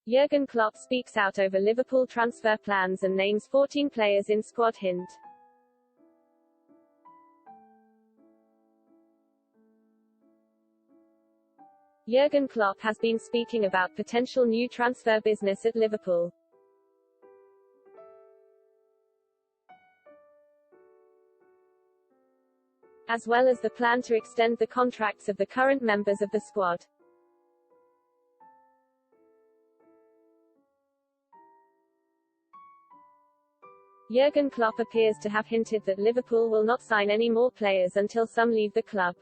Jurgen Klopp speaks out over Liverpool transfer plans and names 14 players in squad. Hint. Jurgen Klopp has been speaking about potential new transfer business at Liverpool. As well as the plan to extend the contracts of the current members of the squad. Jurgen Klopp appears to have hinted that Liverpool will not sign any more players until some leave the club.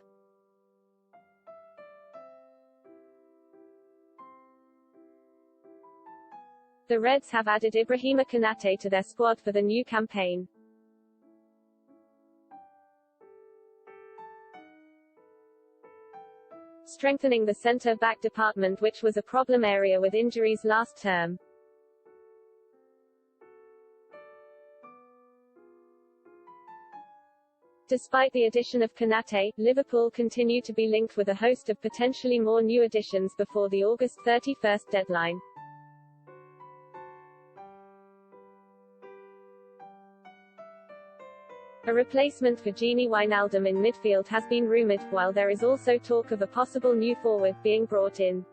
The Reds have added Ibrahima Konate to their squad for the new campaign. Strengthening the centre-back department, which was a problem area with injuries last term. Despite the addition of Konate, Liverpool continue to be linked with a host of potentially more new additions before the August 31st deadline. A replacement for Gini Wijnaldum in midfield has been rumoured, while there is also talk of a possible new forward being brought in.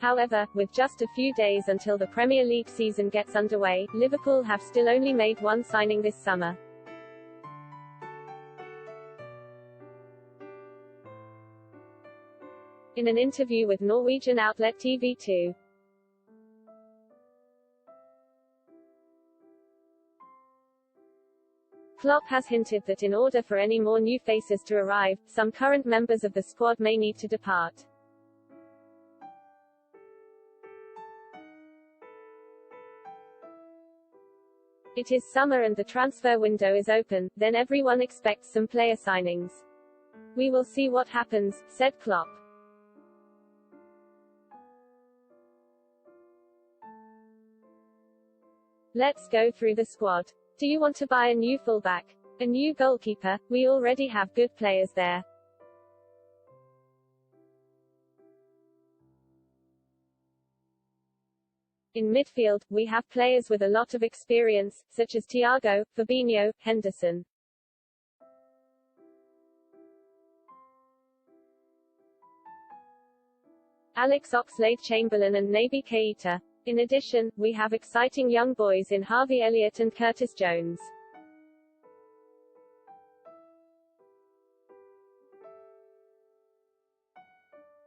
However, with just a few days until the Premier League season gets underway, Liverpool have still only made one signing this summer. In an interview with Norwegian outlet TV2, Klopp has hinted that in order for any more new faces to arrive, some current members of the squad may need to depart. It is summer and the transfer window is open, then everyone expects some player signings. We will see what happens, said Klopp. Let's go through the squad. Do you want to buy a new fullback? A new goalkeeper? We already have good players there. In midfield, we have players with a lot of experience, such as Thiago, Fabinho, Henderson. Alex Oxlade-Chamberlain and Naby Keita. In addition, we have exciting young boys in Harvey Elliott and Curtis Jones.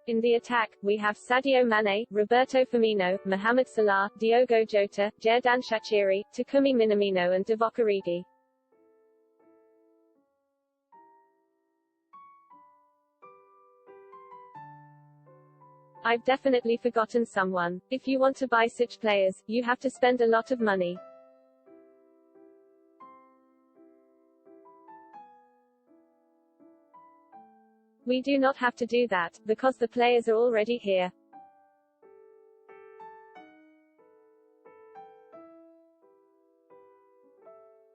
In the attack, we have Sadio Mane, Roberto Firmino, Mohamed Salah, Diogo Jota, Xherdan Shaqiri, Takumi Minamino and Divock Origi. I've definitely forgotten someone. If you want to buy such players, you have to spend a lot of money. We do not have to do that, because the players are already here.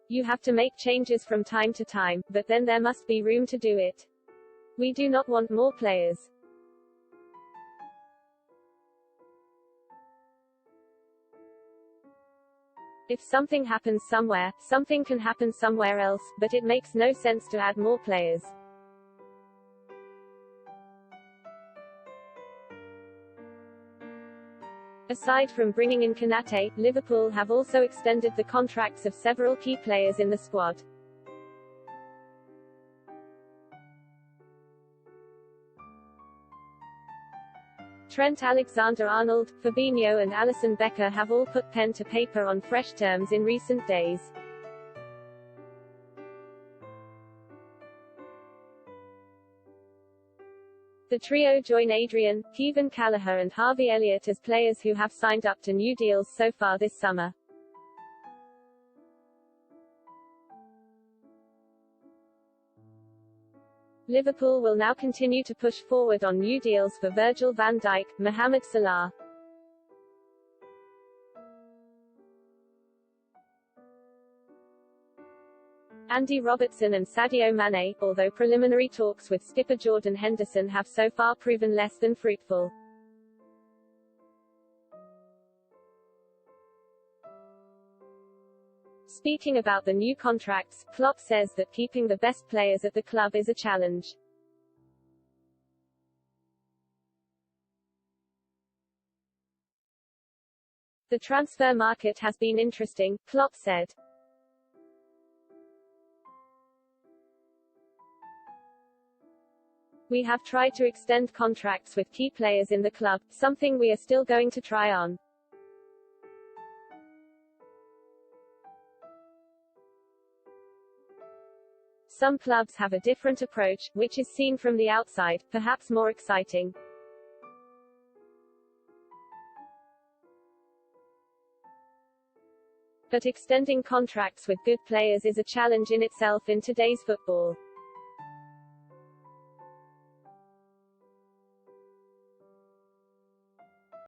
You have to make changes from time to time, but then there must be room to do it. We do not want more players. If something happens somewhere, something can happen somewhere else, but it makes no sense to add more players. Aside from bringing in Konate, Liverpool have also extended the contracts of several key players in the squad. Trent Alexander-Arnold, Fabinho and Alisson Becker have all put pen to paper on fresh terms in recent days. The trio join Adrian, Kevin Callagher and Harvey Elliott as players who have signed up to new deals so far this summer. Liverpool will now continue to push forward on new deals for Virgil van Dijk, Mohamed Salah, Andy Robertson and Sadio Mane, although preliminary talks with skipper Jordan Henderson have so far proven less than fruitful. Speaking about the new contracts, Klopp says that keeping the best players at the club is a challenge. The transfer market has been interesting, Klopp said. We have tried to extend contracts with key players in the club, something we are still going to try on. Some clubs have a different approach, which is seen from the outside, perhaps more exciting. But extending contracts with good players is a challenge in itself in today's football.